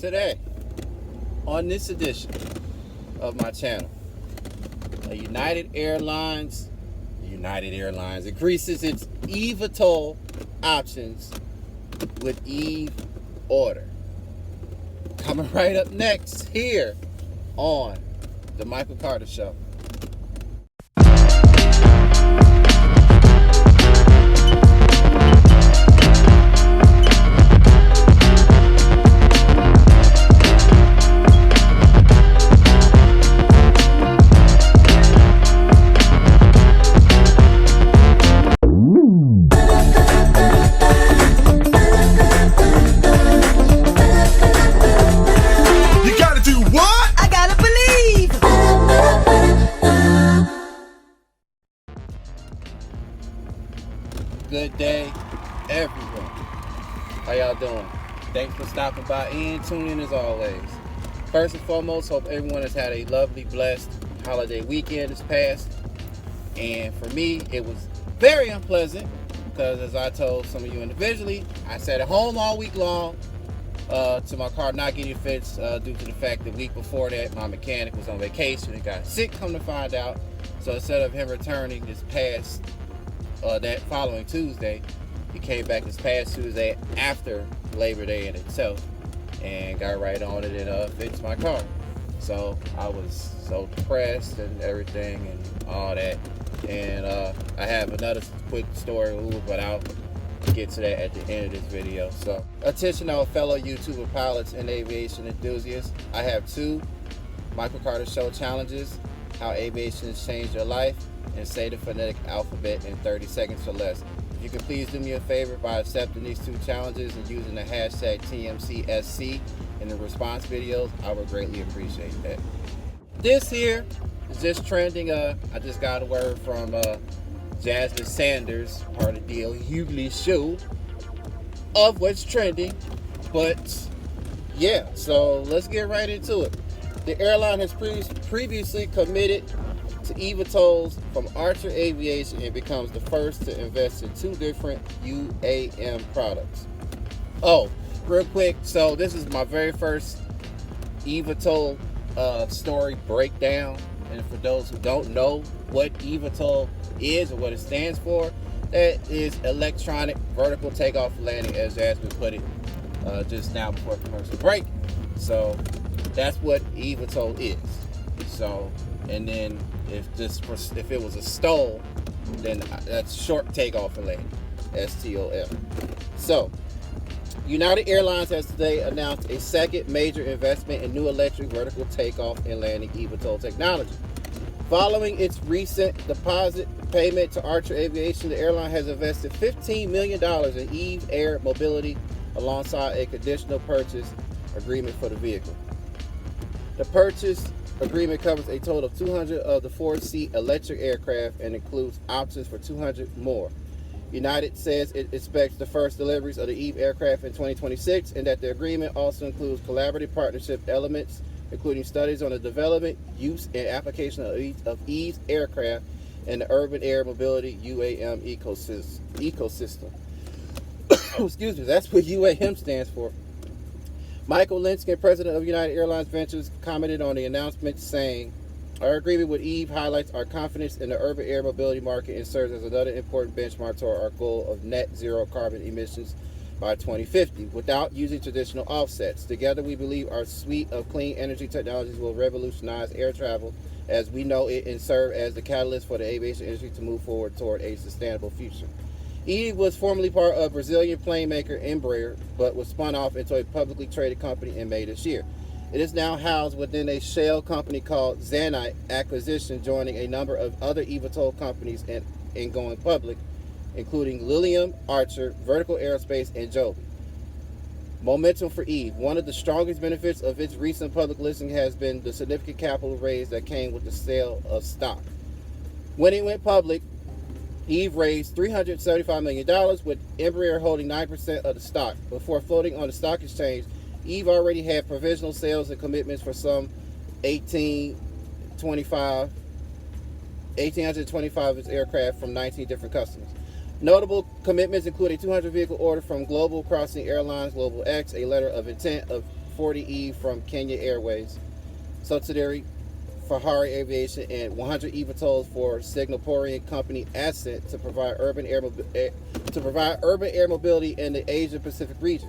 Today, on this edition of my channel, United Airlines increases its eVTOL options with Eve order. Coming right up next here on The Michael Carter Show. Good day, everyone. How y'all doing? Thanks for stopping by and tuning in as always. First and foremost, hope everyone has had a lovely, blessed holiday weekend this past. And for me, it was very unpleasant because, as I told some of you individually, I sat at home all week long to my car not getting fixed due to the fact that the week before that, my mechanic was on vacation and got sick, come to find out. So instead of him returning this past that following Tuesday, he came back this past Tuesday after Labor Day in itself and got right on it and fixed my car. So I was so depressed and everything and all that. And I have another quick story, but I'll get to that at the end of this video. So attention all fellow YouTuber pilots and aviation enthusiasts. I have two Michael Carter Show challenges: how aviation has changed your life, and say the phonetic alphabet in 30 seconds or less. If you can please do me a favor by accepting these two challenges and using the hashtag TMCSC in the response videos, I would greatly appreciate that. This here is just trending. I just got a word from Jasmine Sanders, part of the Hughley show, of what's trending. But yeah, so let's get right into it. The airline has previously committed to eVTOLs from Archer Aviation and becomes the first to invest in two different UAM products. Oh, real quick, so this is my very first eVTOL story breakdown. And for those who don't know what eVTOL is or what it stands for, that is electronic vertical takeoff and landing, as Jasmine put it just now before commercial break. So that's what eVTOL is. So, and then if it was a STOL, then that's short takeoff and landing, STOL. So, United Airlines has today announced a second major investment in new electric vertical takeoff and landing eVTOL technology. Following its recent deposit payment to Archer Aviation, the airline has invested $15 million in Eve Air Mobility alongside a conditional purchase agreement for the vehicle. The purchase agreement covers a total of 200 of the 4-seat electric aircraft and includes options for 200 more. United says it expects the first deliveries of the Eve aircraft in 2026 and that the agreement also includes collaborative partnership elements, including studies on the development, use, and application of Eve's aircraft and the urban air mobility UAM ecosystem. Excuse me, that's what UAM stands for. Michael Linskin, president of United Airlines Ventures, commented on the announcement saying, "Our agreement with Eve highlights our confidence in the urban air mobility market and serves as another important benchmark toward our goal of net zero carbon emissions by 2050 without using traditional offsets. Together, we believe our suite of clean energy technologies will revolutionize air travel as we know it and serve as the catalyst for the aviation industry to move forward toward a sustainable future." Eve was formerly part of Brazilian plane maker Embraer, but was spun off into a publicly traded company in May this year. It is now housed within a shell company called Zanite Acquisition, joining a number of other eVTOL companies and going public, including Lilium, Archer, Vertical Aerospace, and Joby. Momentum for Eve. One of the strongest benefits of its recent public listing has been the significant capital raise that came with the sale of stock. When it went public, Eve raised $375 million, with Embraer holding 9% of the stock. Before floating on the stock exchange, Eve already had provisional sales and commitments for some 1,825 of its aircraft from 19 different customers. Notable commitments include a 200 vehicle order from Global Crossing Airlines Global X, a letter of intent 40E from Kenya Airways, subsidiary Fahari Aviation, and 100 eVTOLs for Singaporean company Ascent to provide urban air mobility in the Asia Pacific region.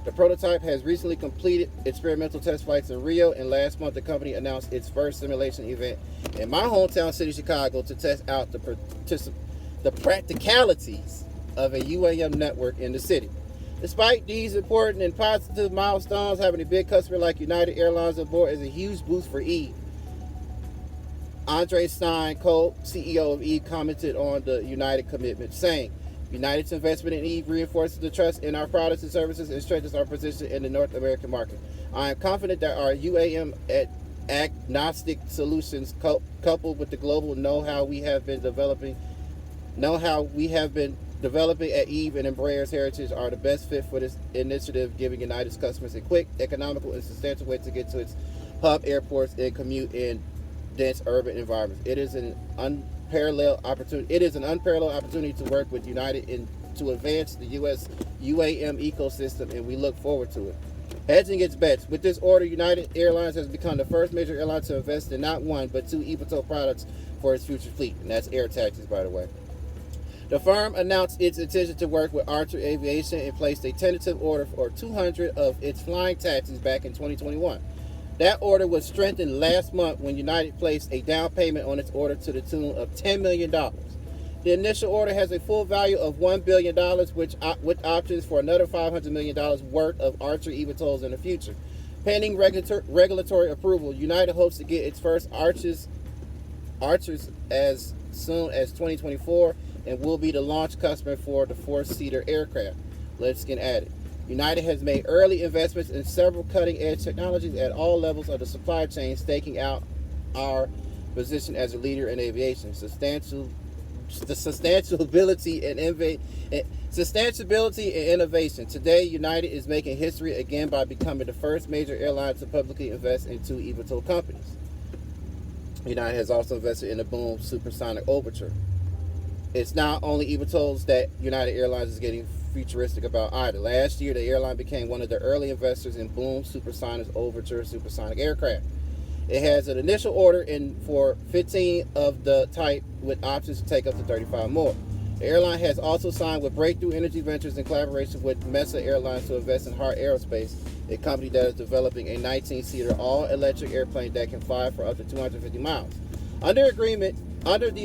The prototype has recently completed experimental test flights in Rio, and last month the company announced its first simulation event in my hometown city, Chicago, to test out the practicalities of a UAM network in the city. Despite these important and positive milestones, having a big customer like United Airlines on board is a huge boost for Eve. Andre Stein, co-CEO of Eve, commented on the United commitment, saying, United's investment in Eve reinforces the trust in our products and services and strengthens our position in the North American market. I am confident that our UAM agnostic solutions, coupled with the global know-how we have been developing at Eve and Embraer's heritage, are the best fit for this initiative, giving United's customers a quick, economical, and substantial way to get to its hub airports and commute in dense urban environments. It is an unparalleled opportunity to work with United to advance the U.S. UAM ecosystem, and we look forward to it. Hedging its bets. With this order, United Airlines has become the first major airline to invest in not one, but two eVTOL products for its future fleet, and that's air taxis, by the way. The firm announced its intention to work with Archer Aviation and placed a tentative order for 200 of its flying taxis back in 2021. That order was strengthened last month when United placed a down payment on its order to the tune of $10 million. The initial order has a full value of $1 billion, with options for another $500 million worth of Archer eVTOLs in the future. Pending regulatory approval, United hopes to get its first Archers as soon as 2024 and will be the launch customer for the four-seater aircraft. Let's get at it. United has made early investments in several cutting-edge technologies at all levels of the supply chain, staking out our position as a leader in aviation. Sustainability and innovation. Today, United is making history again by becoming the first major airline to publicly invest in two eVTOL companies. United has also invested in the Boom Supersonic Overture. It's not only eVTOLs that United Airlines is getting futuristic about either. Last year, the airline became one of the early investors in Boom Supersonic's Overture supersonic aircraft. It has an initial order in for 15 of the type, with options to take up to 35 more. The airline has also signed with Breakthrough Energy Ventures in collaboration with Mesa Airlines to invest in Heart Aerospace, a company that is developing a 19-seater all-electric airplane that can fly for up to 250 miles. Under the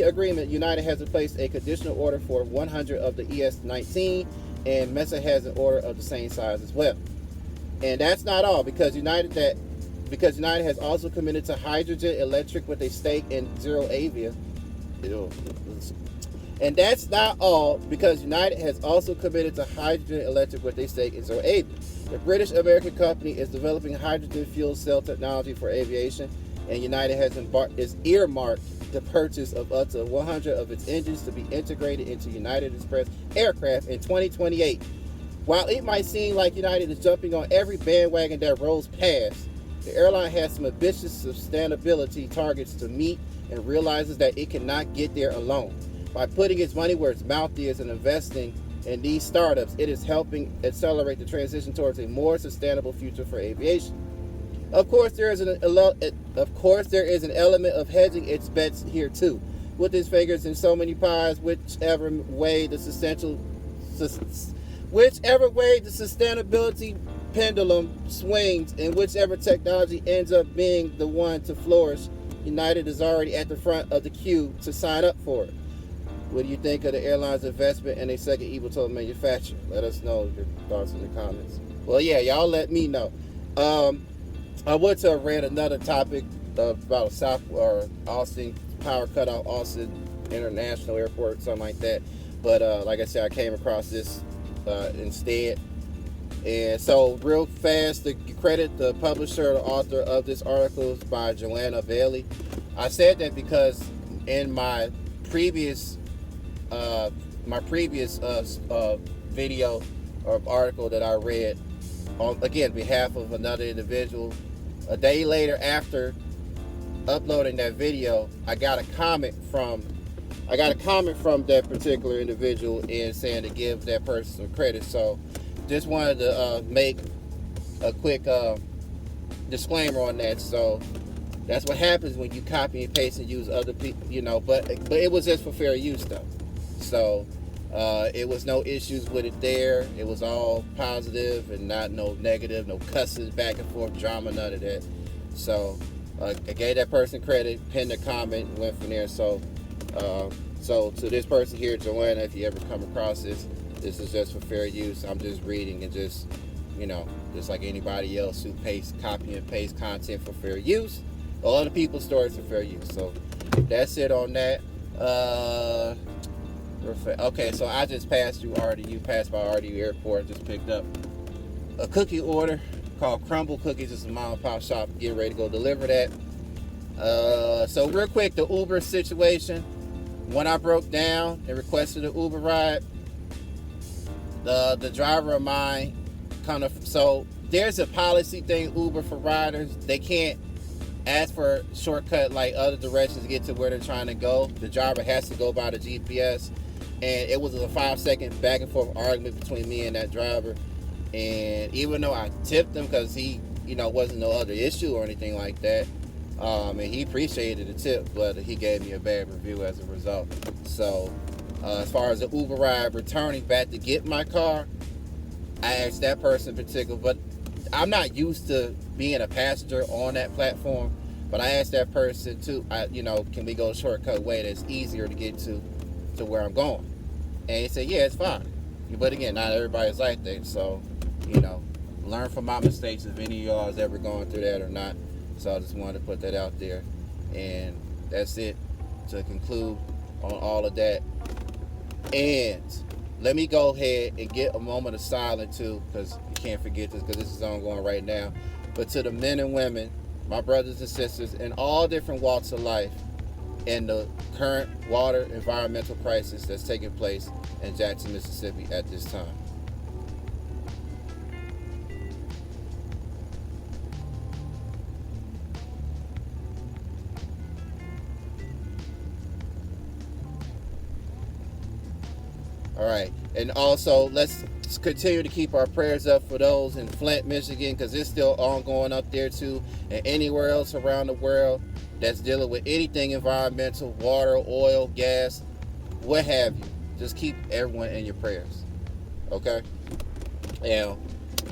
agreement, United has placed a conditional order for 100 of the ES-19, and Mesa has an order of the same size as well. And that's not all, because United has also committed to hydrogen electric with a stake in Zero Avia. And that's not all, because United has also committed to hydrogen electric with a stake in Zero Avia. The British-American company is developing hydrogen fuel cell technology for aviation, and United has earmarked the purchase of up to 100 of its engines to be integrated into United Express aircraft in 2028. While it might seem like United is jumping on every bandwagon that rolls past, the airline has some ambitious sustainability targets to meet and realizes that it cannot get there alone. By putting its money where its mouth is and investing in these startups, it is helping accelerate the transition towards a more sustainable future for aviation. Of course, there is an element of hedging its bets here too. With its fingers in so many pies, whichever way the sustainability pendulum swings, and whichever technology ends up being the one to flourish, United is already at the front of the queue to sign up for it. What do you think of the airline's investment in a second eVTOL manufacturer? Let us know your thoughts in the comments. Well, yeah, y'all let me know. I would to have read another topic about Austin power cutoff, Austin International Airport, something like that. But like I said, I came across this instead. And so, real fast, to credit the publisher, the author of this article is by Joanna Bailey. I said that because in my previous video or article that I read on, again, behalf of another individual, a day later after uploading that video, I got a comment from that particular individual and saying to give that person some credit. So just wanted to make a quick disclaimer on that. So that's what happens when you copy and paste and use other people, but it was just for fair use though. So it was no issues with it there. It was all positive and not no negative, no cussing back and forth, drama, none of that. So I gave that person credit, pinned a comment, and went from there. So to this person here, Joanna, if you ever come across this is just for fair use. I'm just reading and just like anybody else who copy and paste content for fair use. All other people's stories for fair use. So that's it on that. Okay, so I just passed through RDU, passed by RDU Airport, just picked up a cookie order called Crumble Cookies. It's a mom and pop shop. Get ready to go deliver that. So real quick, the Uber situation. When I broke down and requested an Uber ride, the driver of mine so there's a policy thing, Uber for riders. They can't ask for a shortcut like other directions to get to where they're trying to go. The driver has to go by the GPS. And it was a 5-second back and forth argument between me and that driver. And even though I tipped him because he, wasn't no other issue or anything like that, and he appreciated the tip, but he gave me a bad review as a result. So as far as the Uber ride returning back to get my car, I asked that person in particular, but I'm not used to being a passenger on that platform. But I asked that person too, can we go a shortcut way that's easier to get to where I'm going? And he said, yeah, it's fine. But again, not everybody's like that. So, learn from my mistakes if any of y'all has ever gone through that or not. So I just wanted to put that out there. And that's it to conclude on all of that. And let me go ahead and get a moment of silence too, because you can't forget this, because this is ongoing right now. But to the men and women, my brothers and sisters in all different walks of life, in the current water environmental crisis that's taking place in Jackson, Mississippi at this time. All right, and also let's continue to keep our prayers up for those in Flint, Michigan, because it's still ongoing up there too, and anywhere else around the world that's dealing with anything environmental, water, oil, gas, what have you. Just keep everyone in your prayers, okay? And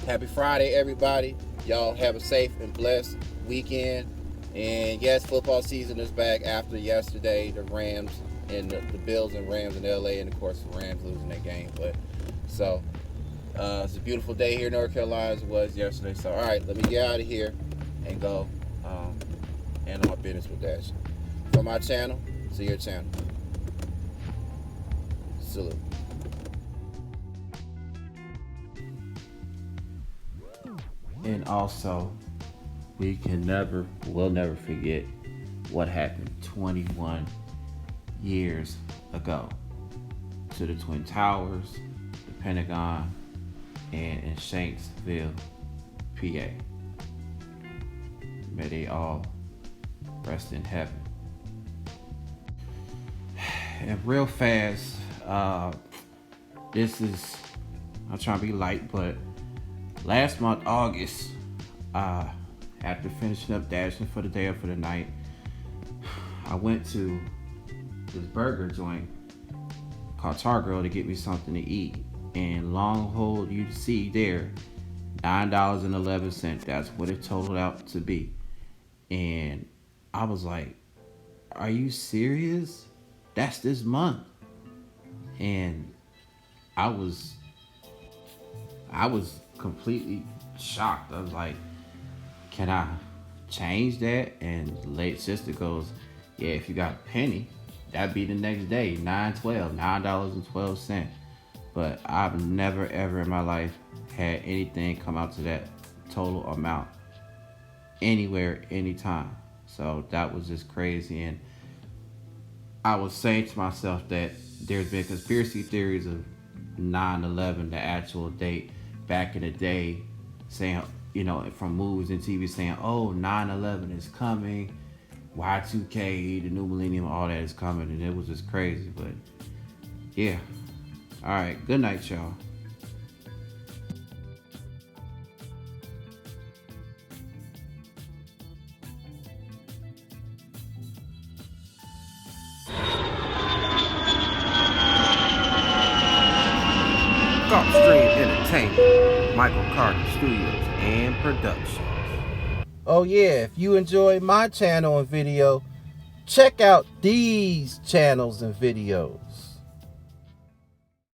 happy Friday, everybody. Y'all have a safe and blessed weekend. And yes, football season is back after yesterday, the Rams and the Bills and Rams in LA, and of course the Rams losing that game. But so it's a beautiful day here in North Carolina as it was yesterday. So all right, let me get out of here and go and on my business with Dash. From my channel to your channel. Salute. And also, we'll never forget what happened 21 years ago to the Twin Towers, the Pentagon, and in Shanksville, PA. May they all rest in heaven. And real fast, I'm trying to be light, but last month, August, after finishing up dashing for the day or for the night, I went to this burger joint called Targirl to get me something to eat. And long hold, you see there, $9.11. That's what it totaled out to be. And I was like, are you serious? That's this month. And I was completely shocked. I was like, can I change that? And late sister goes, yeah, if you got a penny, that'd be the next day, $9.12. But I've never ever in my life had anything come out to that total amount anywhere, anytime. So that was just crazy. And I was saying to myself that there's been conspiracy theories of 9/11, the actual date back in the day, saying, from movies and TV saying, oh, 9/11 is coming, Y2K, the new millennium, all that is coming. And it was just crazy. But yeah. All right. Good night, y'all. Gulfstream Entertainment, Michael Carter Studios and Productions. Oh yeah, if you enjoyed my channel and video, check out these channels and videos.